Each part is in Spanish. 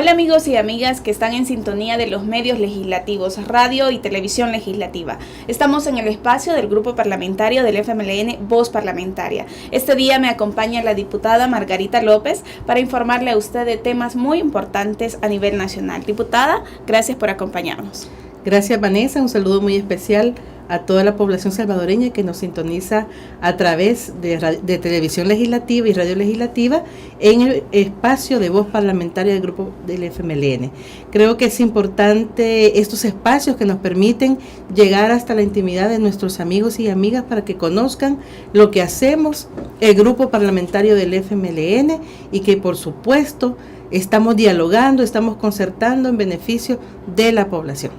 Hola amigos y amigas que están en sintonía de los medios legislativos, radio y televisión legislativa. Estamos en el espacio del grupo parlamentario del FMLN Voz Parlamentaria. Este día me acompaña la diputada Margarita López para informarle a usted de temas muy importantes a nivel nacional. Diputada, gracias por acompañarnos. Gracias, Vanessa, un saludo muy especial a toda la población salvadoreña que nos sintoniza a través de televisión legislativa y radio legislativa en el espacio de voz parlamentaria del grupo del FMLN. Creo que es importante estos espacios que nos permiten llegar hasta la intimidad de nuestros amigos y amigas para que conozcan lo que hacemos el grupo parlamentario del FMLN y que por supuesto estamos dialogando, estamos concertando en beneficio de la población.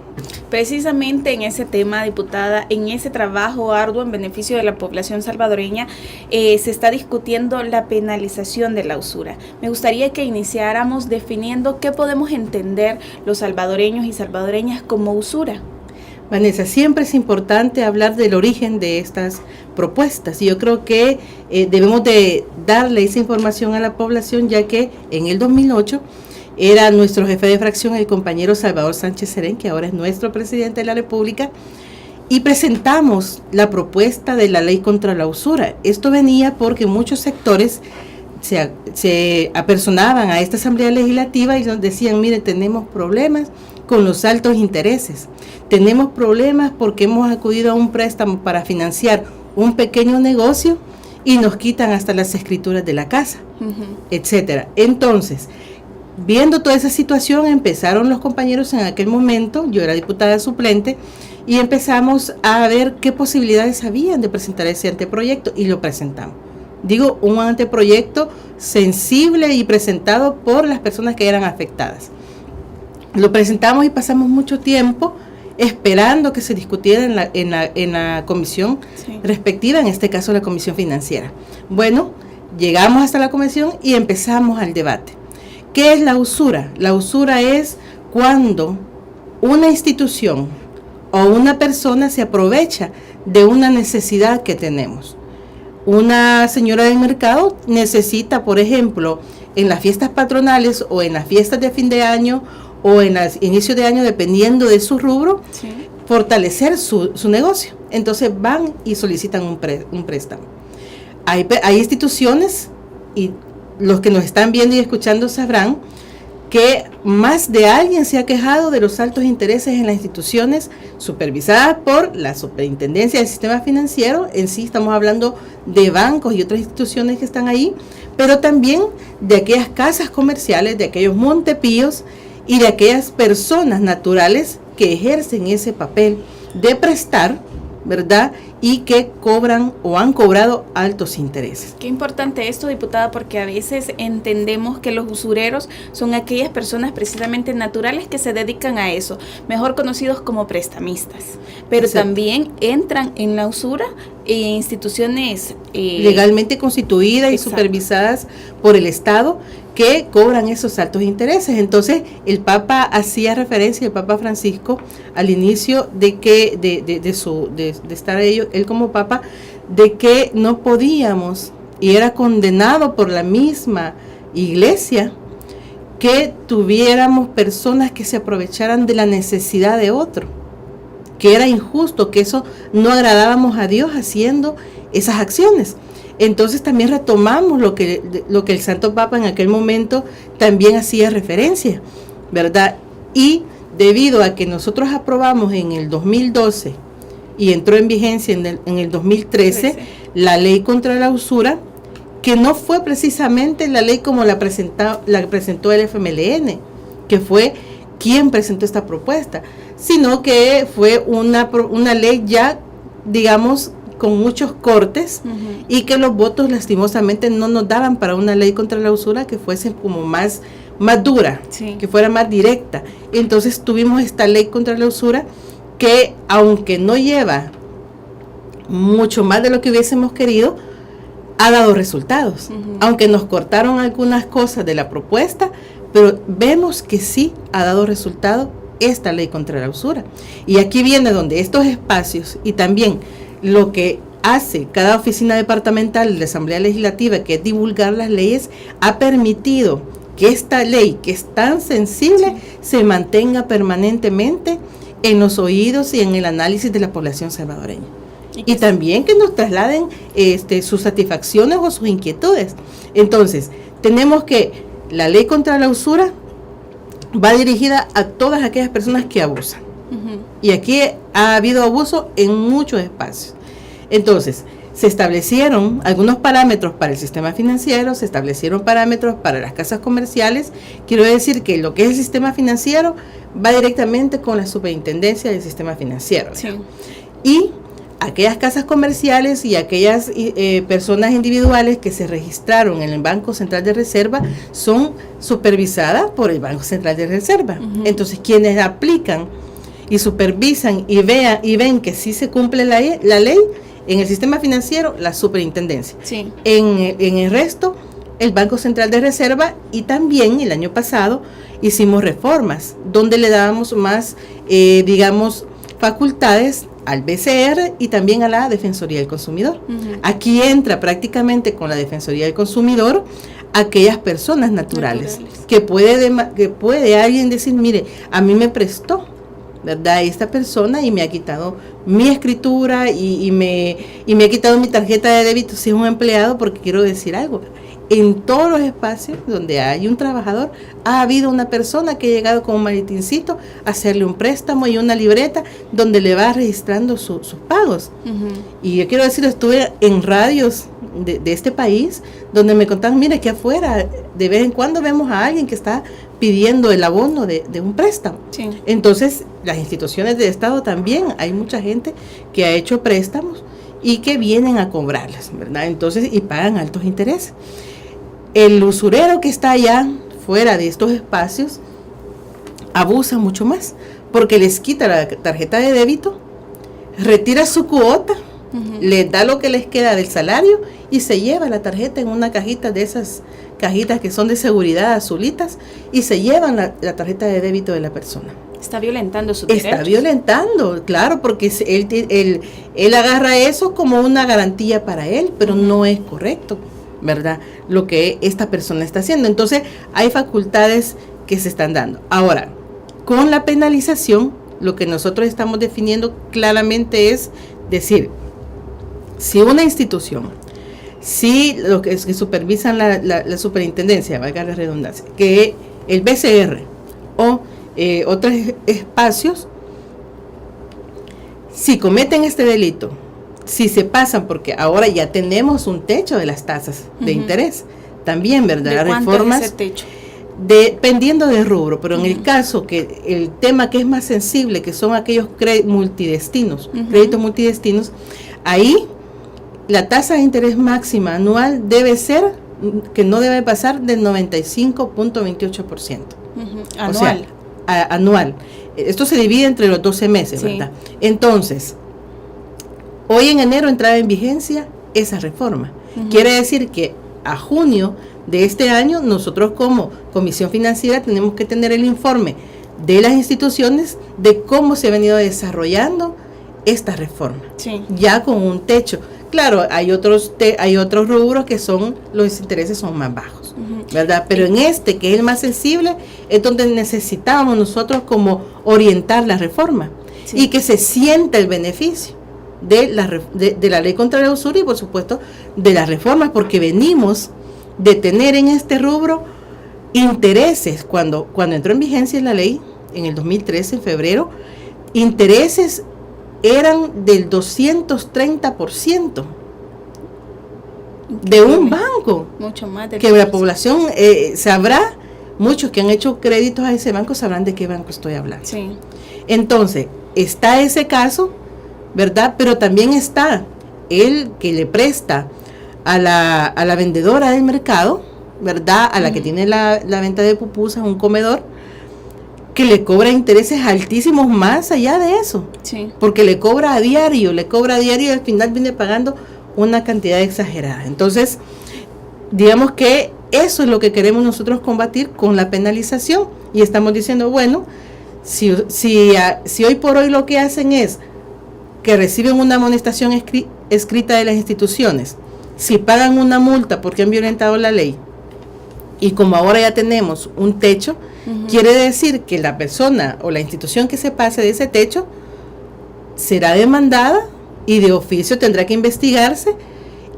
Precisamente en ese tema, diputada, en ese trabajo arduo en beneficio de la población salvadoreña, se está discutiendo la penalización de la usura. Me gustaría que iniciáramos definiendo qué podemos entender los salvadoreños y salvadoreñas como usura. Vanessa, siempre es importante hablar del origen de estas propuestas y yo creo que debemos de darle esa información a la población, ya que en el 2008 era nuestro jefe de fracción, el compañero Salvador Sánchez Serén, que ahora es nuestro presidente de la República, y presentamos la propuesta de la ley contra la usura. Esto venía porque muchos sectores se apersonaban a esta asamblea legislativa y nos decían, mire, tenemos problemas con los altos intereses, tenemos problemas porque hemos acudido a un préstamo para financiar un pequeño negocio y nos quitan hasta las escrituras de la casa, etcétera. Entonces, viendo toda esa situación, empezaron los compañeros en aquel momento, yo era diputada suplente, y empezamos a ver qué posibilidades habían de presentar ese anteproyecto y lo presentamos. Digo, un anteproyecto sensible y presentado por las personas que eran afectadas. Lo presentamos y pasamos mucho tiempo esperando que se discutiera en la comisión respectiva, en este caso la comisión financiera. Bueno, llegamos hasta la comisión y empezamos al debate. ¿Qué es la usura? La usura es cuando una institución o una persona se aprovecha de una necesidad que tenemos. Una señora del mercado necesita, por ejemplo, en las fiestas patronales o en las fiestas de fin de año o en los inicios de año, dependiendo de su rubro, fortalecer su negocio. Entonces van y solicitan un préstamo. Hay instituciones, y los que nos están viendo y escuchando sabrán que más de alguien se ha quejado de los altos intereses en las instituciones supervisadas por la Superintendencia del Sistema Financiero. En sí estamos hablando de bancos y otras instituciones que están ahí, pero también de aquellas casas comerciales, de aquellos montepíos y de aquellas personas naturales que ejercen ese papel de prestar, ¿verdad? Y que cobran o han cobrado altos intereses. Qué importante esto, diputada, porque a veces entendemos que los usureros son aquellas personas precisamente naturales que se dedican a eso, mejor conocidos como prestamistas, pero exacto, también entran en la usura instituciones legalmente constituidas y supervisadas por el Estado que cobran esos altos intereses. Entonces el Papa hacía referencia, el Papa Francisco, al inicio de estar él como Papa, de que no podíamos, y era condenado por la misma Iglesia, que tuviéramos personas que se aprovecharan de la necesidad de otro, que era injusto, que eso no agradábamos a Dios haciendo esas acciones. Entonces también retomamos lo que el Santo Papa en aquel momento también hacía referencia, ¿verdad? Y debido a que nosotros aprobamos en el 2012 y entró en vigencia en el 2013 la ley contra la usura, que no fue precisamente la ley como la presentó el FMLN, que fue quien presentó esta propuesta, sino que fue una ley ya, digamos, con muchos cortes, y que los votos lastimosamente no nos daban para una ley contra la usura que fuese como más dura, que fuera más directa. Entonces tuvimos esta ley contra la usura que, aunque no lleva mucho más de lo que hubiésemos querido, ha dado resultados, aunque nos cortaron algunas cosas de la propuesta, pero vemos que sí ha dado resultado esta ley contra la usura. Y aquí viene donde estos espacios y también lo que hace cada oficina departamental de la Asamblea Legislativa, que es divulgar las leyes, ha permitido que esta ley, que es tan sensible, se mantenga permanentemente en los oídos y en el análisis de la población salvadoreña. Y también que nos trasladen sus satisfacciones o sus inquietudes. Entonces, tenemos que la ley contra la usura va dirigida a todas aquellas personas que abusan. Y aquí ha habido abuso en muchos espacios. Entonces, se establecieron algunos parámetros para el sistema financiero, se establecieron parámetros para las casas comerciales. Quiero decir que lo que es el sistema financiero va directamente con la superintendencia del sistema financiero. Sí. Y aquellas casas comerciales y aquellas personas individuales que se registraron en el Banco Central de Reserva son supervisadas por el Banco Central de Reserva. Entonces, quienes aplican y supervisan y ven que sí se cumple la ley, en el sistema financiero, la superintendencia. Sí. En el resto, el Banco Central de Reserva, y también el año pasado hicimos reformas donde le dábamos más, facultades al BCR y también a la Defensoría del Consumidor. Aquí entra prácticamente con la Defensoría del Consumidor aquellas personas naturales. Que puede alguien decir, mire, a mí me prestó, ¿verdad?, esta persona y me ha quitado mi escritura y me ha quitado mi tarjeta de débito si es un empleado, porque quiero decir algo. En todos los espacios donde hay un trabajador, ha habido una persona que ha llegado con un maletincito a hacerle un préstamo y una libreta donde le va registrando sus pagos. Y yo quiero decir, estuve en radios de este país donde me contaban, mire, que afuera de vez en cuando vemos a alguien que está pidiendo el abono de un préstamo. Sí. Entonces, las instituciones de Estado también, hay mucha gente que ha hecho préstamos y que vienen a cobrarlas, ¿verdad? Entonces, y pagan altos intereses. El usurero que está allá fuera de estos espacios abusa mucho más, porque les quita la tarjeta de débito, retira su cuota, les da lo que les queda del salario y se lleva la tarjeta en una cajita de esas cajitas que son de seguridad azulitas y se llevan la tarjeta de débito de la persona. Está violentando su derecho. Está violentando, claro, porque él agarra eso como una garantía para él, pero no es correcto, ¿verdad?, lo que esta persona está haciendo. Entonces, hay facultades que se están dando. Ahora, con la penalización, lo que nosotros estamos definiendo claramente es decir, si una institución, si lo que supervisan la superintendencia, valga la redundancia, que el BCR o otros espacios, si cometen este delito, si se pasan, porque ahora ya tenemos un techo de las tasas de interés, también, ¿verdad? ¿De cuánto reformas, es ese techo? Dependiendo del rubro, pero en el caso que el tema que es más sensible, que son aquellos créditos multidestinos, ahí la tasa de interés máxima anual debe ser, que no debe pasar del 95.28%. Anual. O sea, anual. Esto se divide entre los 12 meses, sí, ¿verdad? Entonces, hoy en enero entraba en vigencia esa reforma. Quiere decir que a junio de este año, nosotros como Comisión Financiera tenemos que tener el informe de las instituciones de cómo se ha venido desarrollando esta reforma, sí, ya con un techo. Claro, hay otros rubros que los intereses son más bajos, ¿verdad? Pero en este, que es el más sensible, es donde necesitábamos nosotros como orientar la reforma, sí, y que se sienta el beneficio de la ley contra la usura y, por supuesto, de las reformas, porque venimos de tener en este rubro intereses. Cuando entró en vigencia la ley, en el 2013, en febrero, intereses eran del 230% de un banco. Mucho más de que la población sabrá, muchos que han hecho créditos a ese banco sabrán de qué banco estoy hablando. Sí. Entonces, está ese caso, ¿verdad? Pero también está el que le presta a la vendedora del mercado, ¿verdad?, a la que tiene la venta de pupusas, un comedor, que le cobra intereses altísimos más allá de eso, sí, porque le cobra a diario y al final viene pagando una cantidad exagerada. Entonces, digamos que eso es lo que queremos nosotros combatir con la penalización, y estamos diciendo, bueno, si hoy por hoy lo que hacen es que reciben una amonestación escrita de las instituciones, si pagan una multa porque han violentado la ley, Y como ahora ya tenemos un techo, quiere decir que la persona o la institución que se pase de ese techo será demandada y de oficio tendrá que investigarse.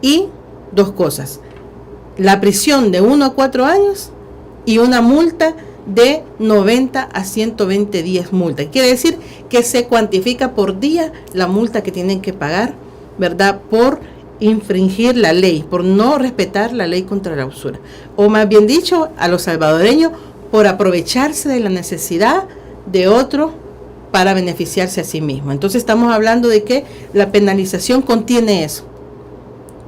Y dos cosas: la prisión de 1 a 4 años y una multa de 90 a 120 días multa. Quiere decir que se cuantifica por día la multa que tienen que pagar, ¿verdad?, por infringir la ley, por no respetar la ley contra la usura. O más bien dicho, a los salvadoreños, por aprovecharse de la necesidad de otro para beneficiarse a sí mismo. Entonces estamos hablando de que la penalización contiene eso,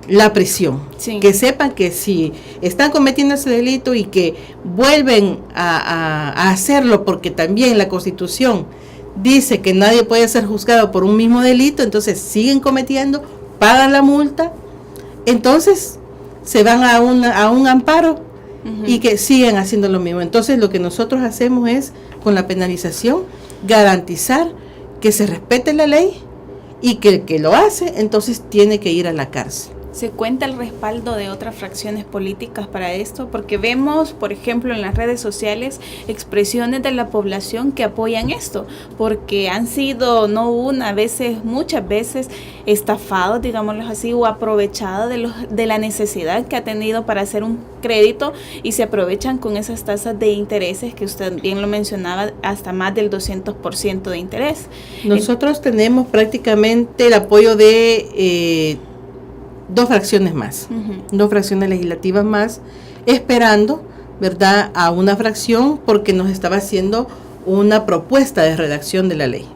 la prisión. Sí. Que sepan que si están cometiendo ese delito y que vuelven a hacerlo, porque también la Constitución dice que nadie puede ser juzgado por un mismo delito, entonces siguen cometiendo, pagan la multa, entonces se van a un amparo y que siguen haciendo lo mismo. Entonces lo que nosotros hacemos es, con la penalización, garantizar que se respete la ley y que el que lo hace entonces tiene que ir a la cárcel. ¿Se cuenta el respaldo de otras fracciones políticas para esto? Porque vemos, por ejemplo, en las redes sociales expresiones de la población que apoyan esto, porque han sido, no una, muchas veces estafados, digámoslo así, o aprovechados de la necesidad que ha tenido para hacer un crédito, y se aprovechan con esas tasas de intereses que usted bien lo mencionaba, hasta más del 200% de interés. Nosotros tenemos prácticamente el apoyo de dos fracciones más, dos fracciones legislativas más, esperando, ¿verdad?, a una fracción, porque nos estaba haciendo una propuesta de redacción de la ley.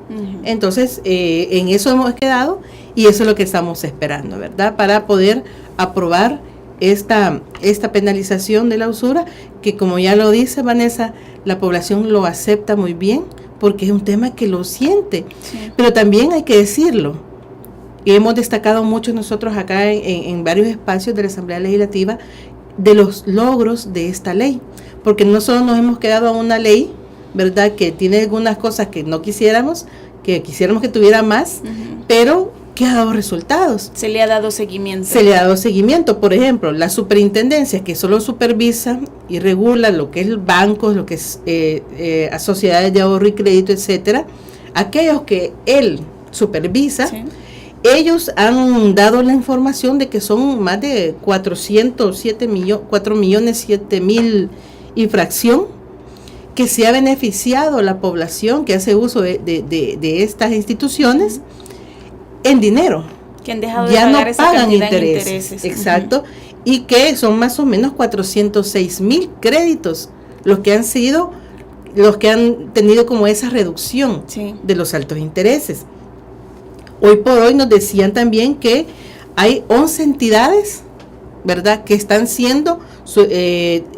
Entonces, en eso hemos quedado y eso es lo que estamos esperando, ¿verdad?, para poder aprobar esta penalización de la usura, que, como ya lo dice Vanessa, la población lo acepta muy bien, porque es un tema que lo siente. Sí. Pero también hay que decirlo, y hemos destacado mucho nosotros acá en varios espacios de la Asamblea Legislativa de los logros de esta ley, porque no solo nos hemos quedado a una ley, ¿verdad?, que tiene algunas cosas que no quisiéramos que tuviera más, pero que ha dado resultados. Se le ha dado seguimiento. Por ejemplo, la superintendencia, que solo supervisa y regula lo que es bancos, lo que es sociedades de ahorro y crédito, etcétera, aquellos que él supervisa, sí, ellos han dado la información de que son más de 4.007.000 infracción, que se ha beneficiado la población que hace uso de estas instituciones en dinero. Que han dejado ya de pagar, no esa pagan intereses. Exacto. Y que son más o menos 406.000 créditos los que han tenido como esa reducción, sí, de los altos intereses. Hoy por hoy nos decían también que hay 11 entidades, ¿verdad?, que están siendo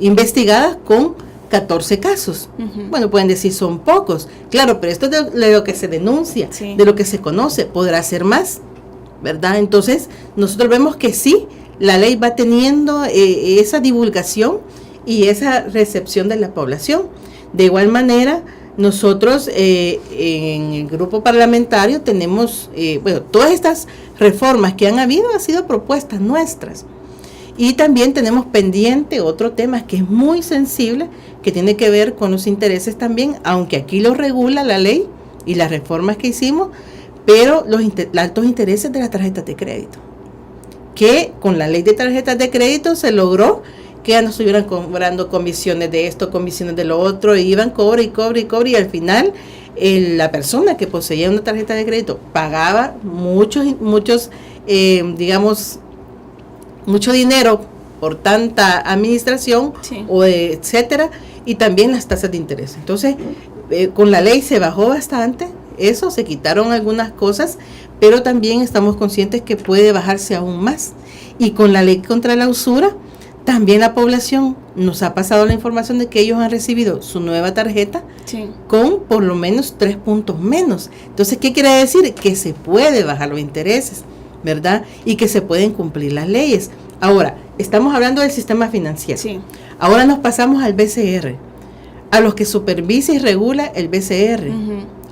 investigadas con 14 casos. Bueno, pueden decir son pocos, claro, pero esto es de lo que se denuncia, sí, de lo que se conoce, podrá ser más, ¿verdad? Entonces, nosotros vemos que sí, la ley va teniendo esa divulgación y esa recepción de la población. De igual manera, nosotros en el grupo parlamentario tenemos, todas estas reformas que han habido han sido propuestas nuestras. Y también tenemos pendiente otro tema que es muy sensible, que tiene que ver con los intereses también, aunque aquí lo regula la ley y las reformas que hicimos, pero los altos intereses de las tarjetas de crédito, que con la ley de tarjetas de crédito se logró que ya no estuvieran cobrando comisiones de esto, comisiones de lo otro, y iban cobre, y al final la persona que poseía una tarjeta de crédito pagaba mucho dinero por tanta administración, sí, o etcétera, y también las tasas de interés. Entonces, con la ley se bajó bastante eso, se quitaron algunas cosas, pero también estamos conscientes que puede bajarse aún más. Y con la ley contra la usura, también la población nos ha pasado la información de que ellos han recibido su nueva tarjeta, sí, con por lo menos 3 puntos menos. Entonces, ¿qué quiere decir? Que se puede bajar los intereses, ¿verdad? Y que se pueden cumplir las leyes. Ahora, estamos hablando del sistema financiero. Sí. Ahora nos pasamos al BCR, a los que supervisa y regula el BCR,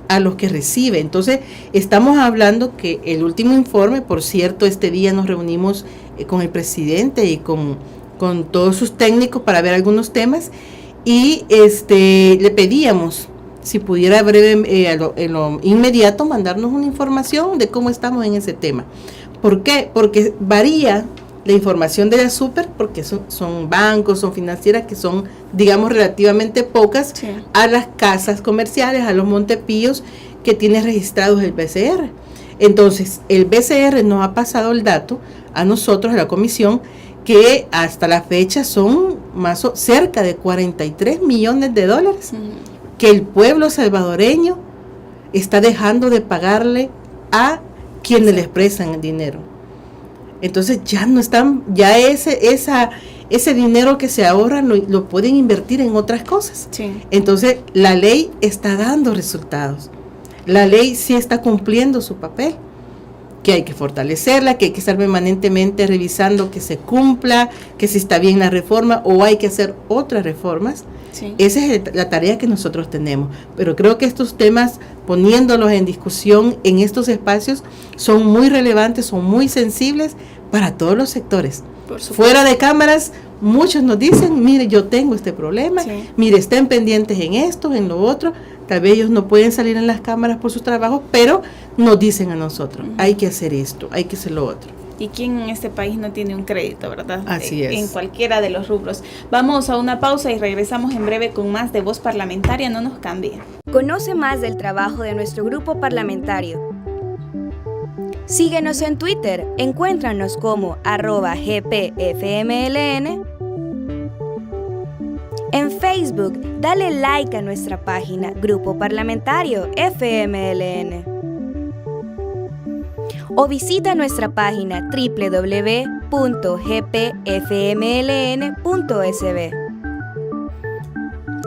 a los que recibe. Entonces, estamos hablando que el último informe, por cierto, este día nos reunimos con el presidente y con con todos sus técnicos para ver algunos temas y le pedíamos si pudiera en lo inmediato mandarnos una información de cómo estamos en ese tema. ¿Por qué? Porque varía la información de la super, porque son bancos, son financieras que son, digamos, relativamente pocas, sí, a las casas comerciales, a los montepíos que tiene registrados el BCR. Entonces, el BCR nos ha pasado el dato a nosotros, a la comisión, que hasta la fecha son cerca de 43 millones de dólares que el pueblo salvadoreño está dejando de pagarle a quienes les prestan el dinero. Entonces ya no están, ya ese dinero que se ahorra lo pueden invertir en otras cosas. Sí. Entonces la ley está dando resultados. La ley sí está cumpliendo su papel, que hay que fortalecerla, que hay que estar permanentemente revisando que se cumpla, que si está bien la reforma o hay que hacer otras reformas. Sí. Esa es la tarea que nosotros tenemos. Pero creo que estos temas, poniéndolos en discusión en estos espacios, son muy relevantes, son muy sensibles para todos los sectores. Fuera de cámaras, muchos nos dicen, mire, yo tengo este problema, sí, mire, estén pendientes en esto, en lo otro. Tal vez ellos no pueden salir en las cámaras por sus trabajos, pero nos dicen a nosotros, hay que hacer esto, hay que hacer lo otro. ¿Y quién en este país no tiene un crédito, verdad? Así es. En cualquiera de los rubros. Vamos a una pausa y regresamos en breve con más de Voz Parlamentaria. No nos cambie. Conoce más del trabajo de nuestro grupo parlamentario. Síguenos en Twitter. Encuéntranos como @GPFMLN. En Facebook, dale like a nuestra página Grupo Parlamentario FMLN. O visita nuestra página www.gpfmln.sb.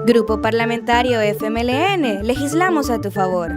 Grupo Parlamentario FMLN, legislamos a tu favor.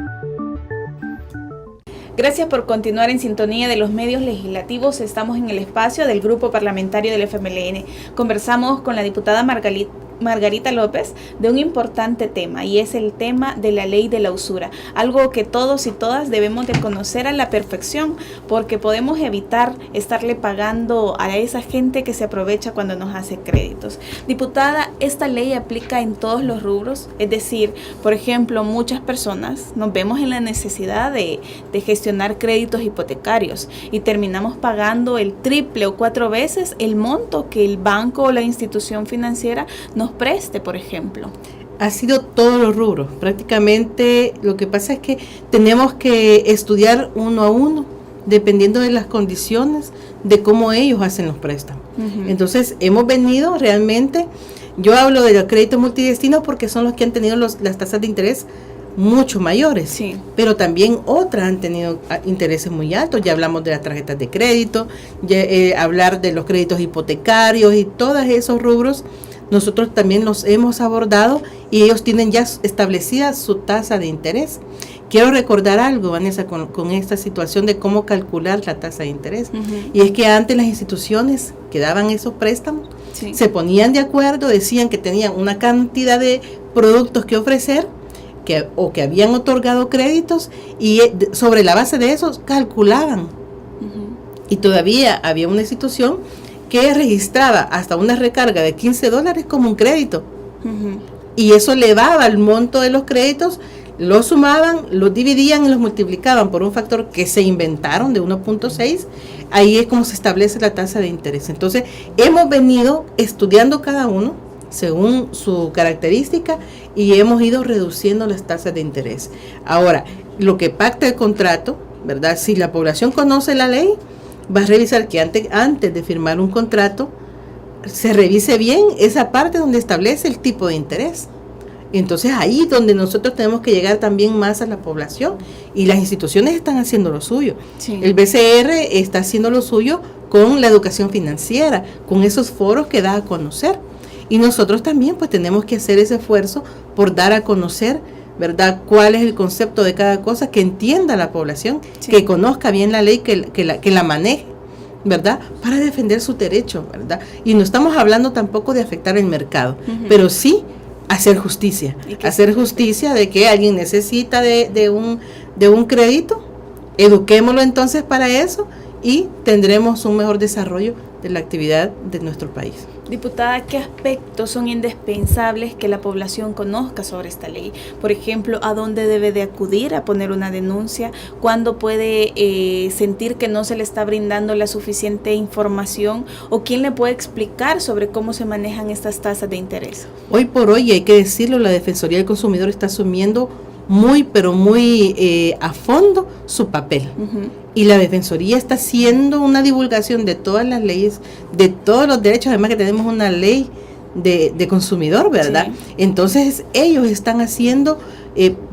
Gracias por continuar en sintonía de los medios legislativos. Estamos en el espacio del Grupo Parlamentario del FMLN. Conversamos con la diputada Margarita López de un importante tema, y es el tema de la ley de la usura, algo que todos y todas debemos de conocer a la perfección, porque podemos evitar estarle pagando a esa gente que se aprovecha cuando nos hace créditos. Diputada, ¿esta ley aplica en todos los rubros? Es decir, por ejemplo, muchas personas nos vemos en la necesidad de gestionar créditos hipotecarios y terminamos pagando el triple o 4 veces el monto que el banco o la institución financiera nos preste, por ejemplo. Ha sido todos los rubros. Prácticamente lo que pasa es que tenemos que estudiar uno a uno, dependiendo de las condiciones, de cómo ellos hacen los préstamos. Uh-huh. Entonces, hemos venido realmente, yo hablo de los créditos multidestinos porque son los que han tenido las tasas de interés mucho mayores, sí, pero también otras han tenido intereses muy altos. Ya hablamos de las tarjetas de crédito, hablar de los créditos hipotecarios y todos esos rubros. Nosotros también los hemos abordado y ellos tienen ya establecida su tasa de interés. Quiero recordar algo, Vanessa, con esta situación de cómo calcular la tasa de interés. Uh-huh. Y es que antes las instituciones que daban esos préstamos, sí, se ponían de acuerdo, decían que tenían una cantidad de productos que ofrecer, o que habían otorgado créditos, y sobre la base de eso calculaban. Uh-huh. Y todavía había una institución que registraba hasta una recarga de $15 como un crédito. Uh-huh. Y eso elevaba el monto de los créditos, los sumaban, los dividían y los multiplicaban por un factor que se inventaron de 1.6. Ahí es como se establece la tasa de interés. Entonces, hemos venido estudiando cada uno según su característica y hemos ido reduciendo las tasas de interés. Ahora, lo que pacta el contrato, ¿verdad? Si la población conoce la ley, va a revisar que antes de firmar un contrato se revise bien esa parte donde establece el tipo de interés. Entonces ahí donde nosotros tenemos que llegar también más a la población, y las instituciones están haciendo lo suyo. Sí. El BCR está haciendo lo suyo con la educación financiera, con esos foros que da a conocer, y nosotros también pues tenemos que hacer ese esfuerzo por dar a conocer, ¿verdad?, cuál es el concepto de cada cosa, que entienda la población, sí, que conozca bien la ley, que la maneje, ¿verdad?, para defender su derecho, ¿verdad? Y no estamos hablando tampoco de afectar el mercado, uh-huh, pero sí hacer justicia de que alguien necesita de un crédito, eduquémoslo entonces para eso y tendremos un mejor desarrollo de la actividad de nuestro país. Diputada, ¿qué aspectos son indispensables que la población conozca sobre esta ley? Por ejemplo, ¿a dónde debe de acudir a poner una denuncia? ¿Cuándo puede sentir que no se le está brindando la suficiente información? ¿O quién le puede explicar sobre cómo se manejan estas tasas de interés? Hoy por hoy, hay que decirlo, la Defensoría del Consumidor está asumiendo muy a fondo su papel. Y la Defensoría está haciendo una divulgación de todas las leyes, de todos los derechos, además que tenemos una ley de consumidor, ¿verdad? Sí. Entonces ellos están haciendo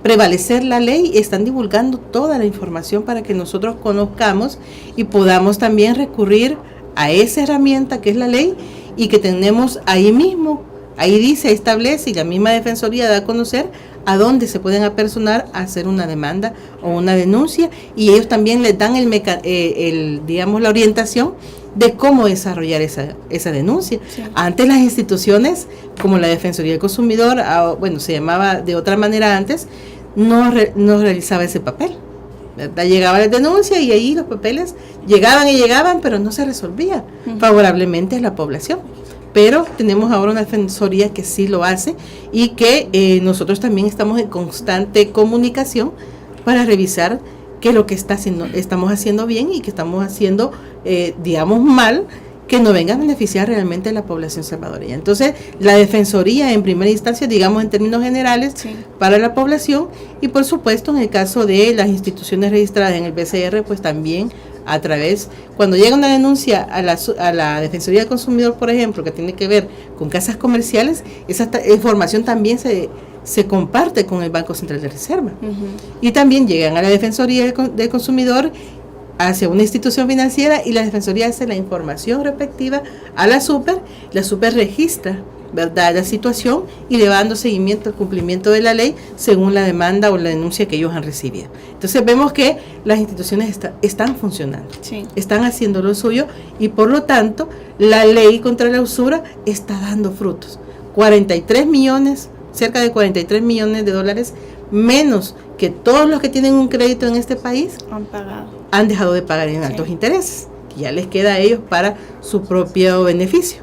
prevalecer la ley, están divulgando toda la información para que nosotros conozcamos y podamos también recurrir a esa herramienta que es la ley y que tenemos ahí mismo, ahí dice, establece y la misma Defensoría da a conocer a dónde se pueden apersonar a hacer una demanda o una denuncia, y ellos también les dan la orientación de cómo desarrollar esa denuncia. Sí. Antes las instituciones, como la Defensoría del Consumidor, se llamaba de otra manera antes, no realizaba ese papel, ¿verdad? Llegaba la denuncia y ahí los papeles llegaban, pero no se resolvía favorablemente a la población. Pero tenemos ahora una defensoría que sí lo hace y que nosotros también estamos en constante comunicación para revisar que lo que estamos haciendo bien y que estamos haciendo, mal, que no venga a beneficiar realmente a la población salvadoreña. Entonces, la defensoría en primera instancia, digamos en términos generales, sí, para la población, y por supuesto en el caso de las instituciones registradas en el BCR, pues también a través, cuando llega una denuncia a la Defensoría del Consumidor, por ejemplo, que tiene que ver con casas comerciales, esa información también se comparte con el Banco Central de Reserva. Y también llegan a la Defensoría del Consumidor hacia una institución financiera y la Defensoría hace la información respectiva a la super registra, ¿verdad?, la situación y le va dando seguimiento al cumplimiento de la ley según la demanda o la denuncia que ellos han recibido. Entonces vemos que las instituciones están funcionando, sí, están haciendo lo suyo y por lo tanto la ley contra la usura está dando frutos. Cerca de 43 millones de dólares menos que todos los que tienen un crédito en este país han dejado de pagar en altos intereses, que ya les queda a ellos para su propio beneficio,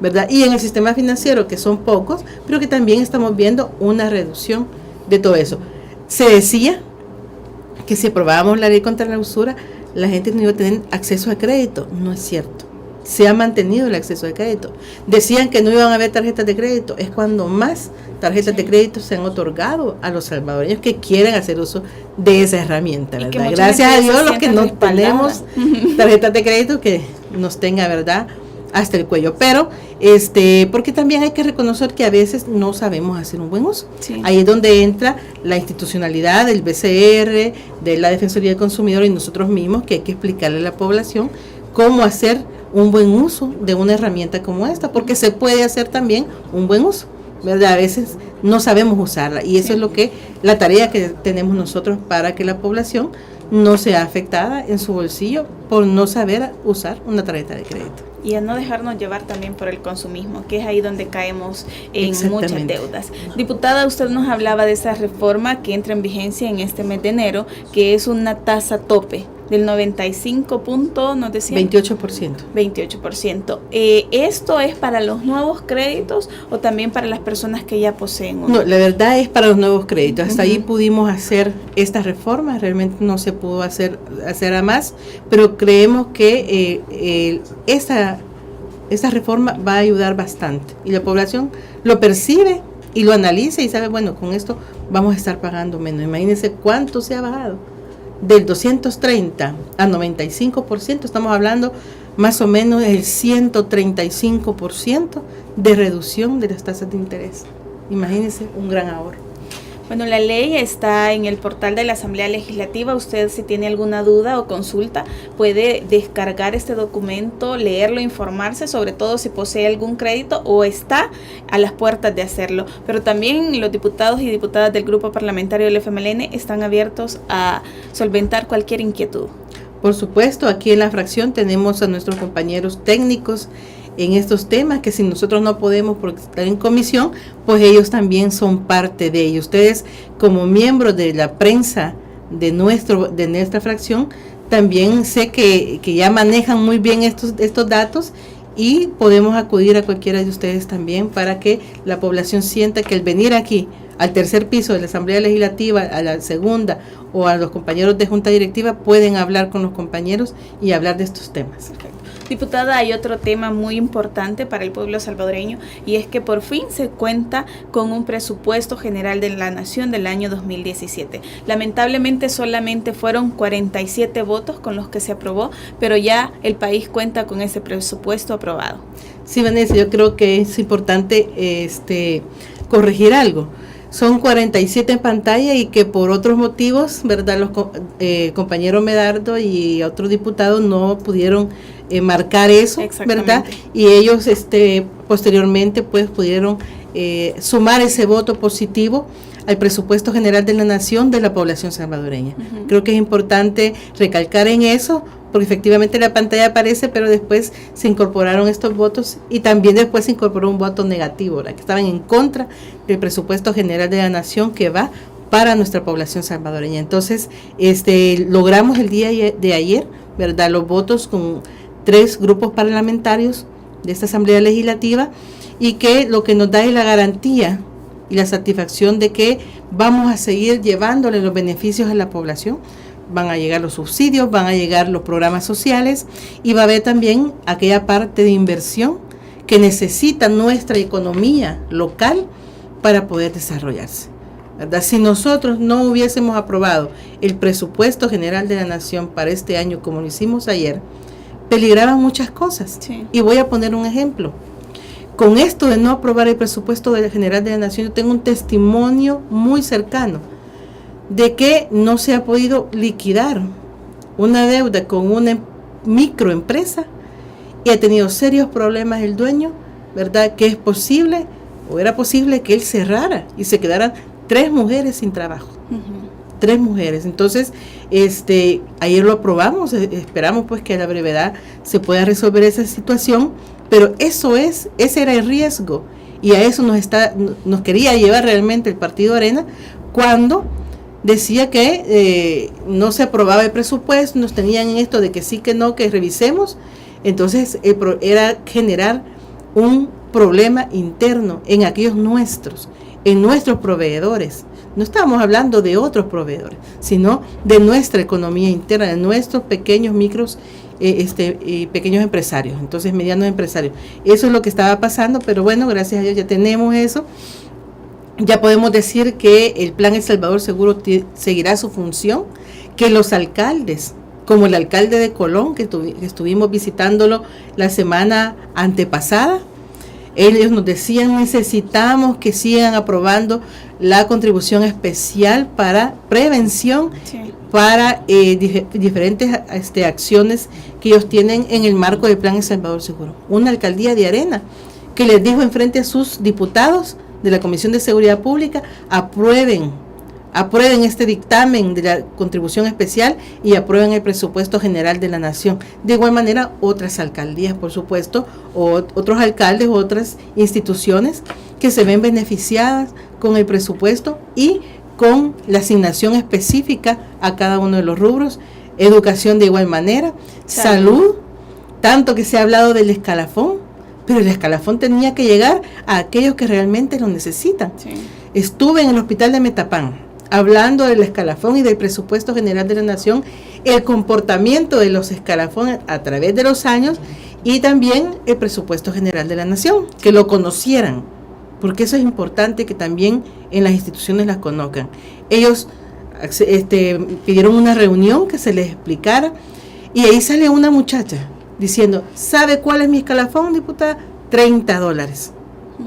¿verdad? Y en el sistema financiero, que son pocos, pero que también estamos viendo una reducción de todo eso. Se decía que si aprobábamos la ley contra la usura, la gente no iba a tener acceso a crédito. No es cierto. Se ha mantenido el acceso a crédito. Decían que no iban a haber tarjetas de crédito. Es cuando más tarjetas de crédito se han otorgado a los salvadoreños que quieren hacer uso de esa herramienta, ¿verdad? Gracias a Dios los que no tenemos tarjetas de crédito que nos tenga, ¿verdad?, hasta el cuello, pero porque también hay que reconocer que a veces no sabemos hacer un buen uso. Sí. Ahí es donde entra la institucionalidad del BCR, de la Defensoría del Consumidor y nosotros mismos, que hay que explicarle a la población cómo hacer un buen uso de una herramienta como esta, porque se puede hacer también un buen uso, ¿verdad? A veces no sabemos usarla y eso, sí, es la tarea que tenemos nosotros para que la población no sea afectada en su bolsillo por no saber usar una tarjeta de crédito. Y a no dejarnos llevar también por el consumismo, que es ahí donde caemos en muchas deudas. Diputada, usted nos hablaba de esa reforma que entra en vigencia en este mes de enero, que es una tasa tope del 95 nos decía 28%. 28%. ¿Esto es para los nuevos créditos o también para las personas que ya poseen uno? No, la verdad es para los nuevos créditos. Hasta ahí pudimos hacer esta reforma, realmente no se pudo hacer a más, pero creemos que esta reforma va a ayudar bastante y la población lo percibe y lo analiza y sabe, bueno, con esto vamos a estar pagando menos. Imagínense cuánto se ha bajado. Del 230 a 95%, estamos hablando más o menos del 135% de reducción de las tasas de interés. Imagínense un gran ahorro. Bueno, la ley está en el portal de la Asamblea Legislativa. Usted, si tiene alguna duda o consulta, puede descargar este documento, leerlo, informarse, sobre todo si posee algún crédito o está a las puertas de hacerlo. Pero también los diputados y diputadas del grupo parlamentario del FMLN están abiertos a solventar cualquier inquietud. Por supuesto, aquí en la fracción tenemos a nuestros compañeros técnicos en estos temas, que si nosotros no podemos porque están en comisión, pues ellos también son parte de ello. Ustedes, como miembros de la prensa de nuestra fracción, también sé que ya manejan muy bien estos datos y podemos acudir a cualquiera de ustedes también para que la población sienta que el venir aquí al tercer piso de la Asamblea Legislativa, a la segunda o a los compañeros de Junta Directiva pueden hablar con los compañeros y hablar de estos temas. Perfecto. Diputada, hay otro tema muy importante para el pueblo salvadoreño y es que por fin se cuenta con un presupuesto general de la Nación del año 2017. Lamentablemente solamente fueron 47 votos con los que se aprobó, pero ya el país cuenta con ese presupuesto aprobado. Sí, Vanessa, yo creo que es importante corregir algo. Son 47 en pantalla y que por otros motivos, ¿verdad? Los compañeros Medardo y otros diputados no pudieron marcar eso, ¿verdad? Y ellos posteriormente pues pudieron sumar ese voto positivo al presupuesto general de la Nación de la población salvadoreña. Uh-huh. Creo que es importante recalcar en eso, porque efectivamente la pantalla aparece, pero después se incorporaron estos votos y también después se incorporó un voto negativo, que estaban en contra del presupuesto general de la Nación que va para nuestra población salvadoreña. Entonces, logramos el día de ayer, ¿verdad?, los votos con 3 grupos parlamentarios de esta Asamblea Legislativa y que lo que nos da es la garantía y la satisfacción de que vamos a seguir llevándole los beneficios a la población. Van a llegar los subsidios, van a llegar los programas sociales y va a haber también aquella parte de inversión que necesita nuestra economía local para poder desarrollarse, ¿verdad? Si nosotros no hubiésemos aprobado el presupuesto general de la Nación para este año como lo hicimos ayer, peligraban muchas cosas. Sí. Y voy a poner un ejemplo. Con esto de no aprobar el presupuesto general de la Nación, yo tengo un testimonio muy cercano de que no se ha podido liquidar una deuda con una microempresa y ha tenido serios problemas el dueño, ¿verdad? Que es posible, o era posible que él cerrara y se quedaran 3 mujeres sin trabajo. Uh-huh. 3 mujeres. Entonces, ayer lo aprobamos, esperamos pues que a la brevedad se pueda resolver esa situación, pero ese era el riesgo y a eso nos quería llevar realmente el Partido Arena cuando decía que no se aprobaba el presupuesto, nos tenían en esto de que sí, que no, que revisemos. Entonces era generar un problema interno en aquellos en nuestros proveedores. No estábamos hablando de otros proveedores, sino de nuestra economía interna, de nuestros pequeños micros pequeños empresarios, entonces medianos empresarios. Eso es lo que estaba pasando, pero bueno, gracias a Dios ya tenemos eso. Ya podemos decir que el Plan El Salvador Seguro seguirá su función, que los alcaldes, como el alcalde de Colón, que estuvimos visitándolo la semana antepasada, ellos nos decían, necesitamos que sigan aprobando la contribución especial para prevención, sí, para diferentes acciones que ellos tienen en el marco del Plan El Salvador Seguro. Una alcaldía de Arena que les dijo enfrente a sus diputados de la Comisión de Seguridad Pública, aprueben este dictamen de la contribución especial y aprueben el presupuesto general de la Nación. De igual manera, otras alcaldías, por supuesto, o otros alcaldes, otras instituciones que se ven beneficiadas con el presupuesto y con la asignación específica a cada uno de los rubros. Educación de igual manera, salud, tanto que se ha hablado del escalafón, pero el escalafón tenía que llegar a aquellos que realmente lo necesitan. Sí. Estuve en el hospital de Metapán hablando del escalafón y del presupuesto general de la Nación, el comportamiento de los escalafones a través de los años y también el presupuesto general de la Nación, que lo conocieran, porque eso es importante que también en las instituciones las conozcan. Ellos pidieron una reunión que se les explicara y ahí sale una muchacha diciendo, ¿sabe cuál es mi escalafón, diputada? $30. Uh-huh.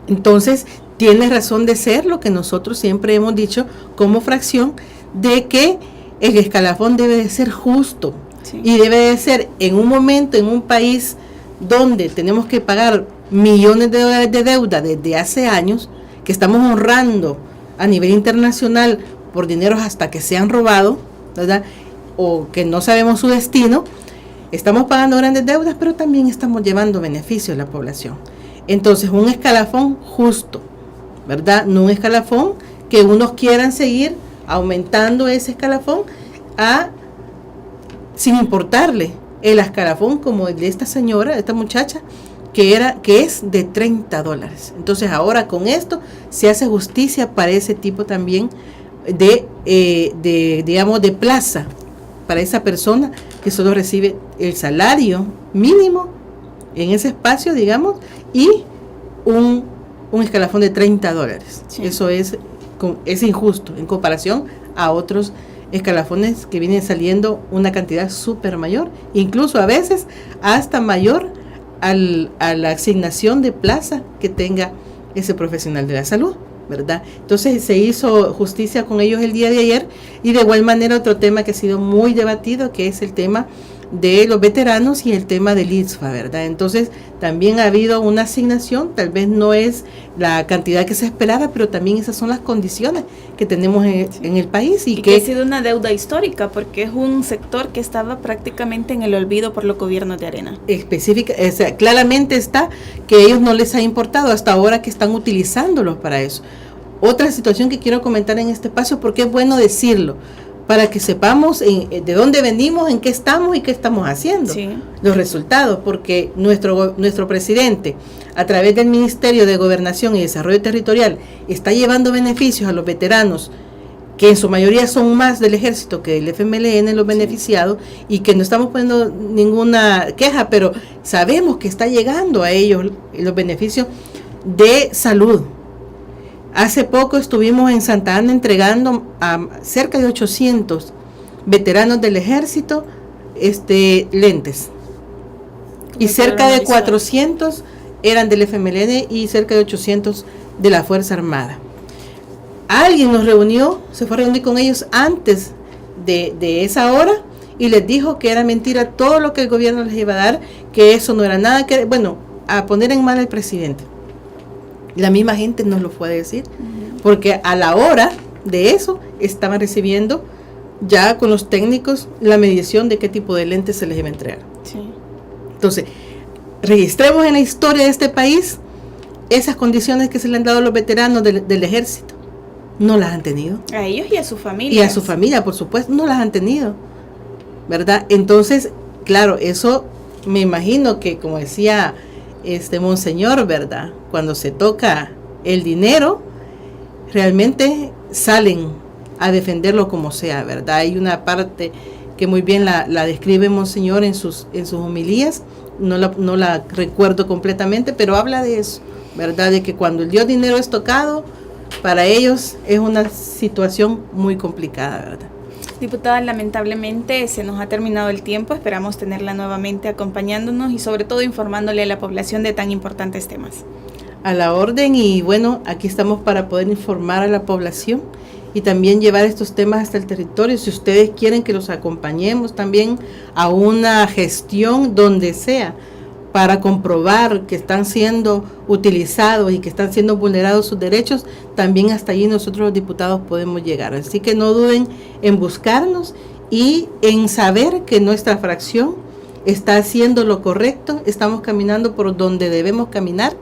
Entonces, tiene razón de ser lo que nosotros siempre hemos dicho como fracción, de que el escalafón debe de ser justo, sí, y debe de ser en un momento, en un país donde tenemos que pagar millones de dólares de deuda desde hace años, que estamos honrando a nivel internacional por dineros hasta que se han robado, ¿verdad? O que no sabemos su destino. Estamos pagando grandes deudas, pero también estamos llevando beneficios a la población. Entonces, un escalafón justo, ¿verdad? No un escalafón que unos quieran seguir aumentando ese escalafón a sin importarle el escalafón como el de esta señora, esta muchacha, que es de $30. Entonces ahora con esto se hace justicia para ese tipo también de plaza, para esa persona que solo recibe el salario mínimo en ese espacio, digamos, y un escalafón de $30. Sí. Eso es injusto en comparación a otros escalafones que vienen saliendo una cantidad súper mayor, incluso a veces hasta mayor a la asignación de plaza que tenga ese profesional de la salud, ¿verdad? Entonces se hizo justicia con ellos el día de ayer, y de igual manera otro tema que ha sido muy debatido, que es el tema de los veteranos y el tema del ISFA, ¿verdad? Entonces también ha habido una asignación, tal vez no es la cantidad que se esperaba, pero también esas son las condiciones que tenemos en el país. Y que ha sido una deuda histórica, porque es un sector que estaba prácticamente en el olvido por los gobiernos de Arena. Específica, o sea, claramente está que a ellos no les ha importado hasta ahora que están utilizándolos para eso. Otra situación que quiero comentar en este espacio, porque es bueno decirlo, para que sepamos de dónde venimos, en qué estamos y qué estamos haciendo, sí, los resultados, porque nuestro presidente, a través del Ministerio de Gobernación y Desarrollo Territorial, está llevando beneficios a los veteranos, que en su mayoría son más del ejército que del FMLN, los beneficiados, y que no estamos poniendo ninguna queja, pero sabemos que está llegando a ellos los beneficios de salud. Hace poco estuvimos en Santa Ana entregando a cerca de 800 veteranos del ejército lentes, y cerca de 400 eran del FMLN y cerca de 800 de la Fuerza Armada. Alguien nos reunió, se fue a reunir con ellos antes de esa hora y les dijo que era mentira todo lo que el gobierno les iba a dar, que eso no era nada, a poner en mal al presidente. La misma gente nos lo fue a decir, porque a la hora de eso estaban recibiendo ya con los técnicos la medición de qué tipo de lentes se les iba a entregar. Sí. Entonces, registremos en la historia de este país esas condiciones que se le han dado a los veteranos del ejército. No las han tenido. A ellos y a su familia. Y a su familia, por supuesto, no las han tenido, ¿verdad? Entonces, claro, eso me imagino que, como decía monseñor, ¿verdad? Cuando se toca el dinero, realmente salen a defenderlo como sea, ¿verdad? Hay una parte que muy bien la describe monseñor en sus homilías, no la recuerdo completamente, pero habla de eso, ¿verdad? De que cuando el Dios dinero es tocado, para ellos es una situación muy complicada, ¿verdad? Diputada, lamentablemente se nos ha terminado el tiempo, esperamos tenerla nuevamente acompañándonos y sobre todo informándole a la población de tan importantes temas. A la orden, y bueno, aquí estamos para poder informar a la población y también llevar estos temas hasta el territorio. Si ustedes quieren que los acompañemos también a una gestión donde sea, para comprobar que están siendo utilizados y que están siendo vulnerados sus derechos, también hasta allí nosotros los diputados podemos llegar. Así que no duden en buscarnos y en saber que nuestra fracción está haciendo lo correcto, estamos caminando por donde debemos caminar,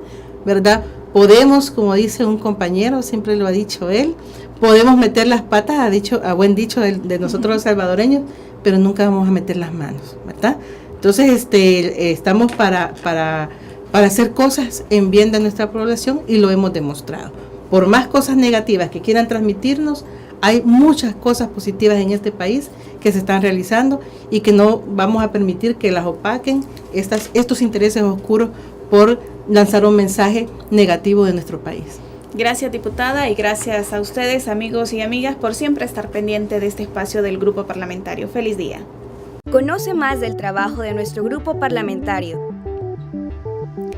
¿verdad? Podemos, como dice un compañero, siempre lo ha dicho él, podemos meter las patas, a buen dicho de nosotros los salvadoreños, pero nunca vamos a meter las manos, ¿verdad? Entonces, estamos para hacer cosas en bien de nuestra población y lo hemos demostrado. Por más cosas negativas que quieran transmitirnos, hay muchas cosas positivas en este país que se están realizando y que no vamos a permitir que las opaquen estos intereses oscuros por lanzar un mensaje negativo de nuestro país. Gracias, diputada, y gracias a ustedes, amigos y amigas, por siempre estar pendiente de este espacio del Grupo Parlamentario. Feliz día. Conoce más del trabajo de nuestro grupo parlamentario.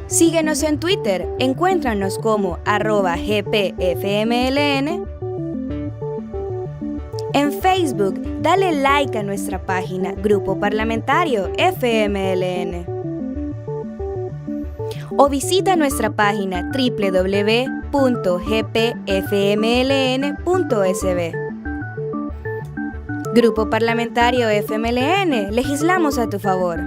Síguenos en Twitter, encuéntranos como @gpfmln. En Facebook, dale like a nuestra página Grupo Parlamentario FMLN. O visita nuestra página www.gpfmln.sb. Grupo Parlamentario FMLN, legislamos a tu favor.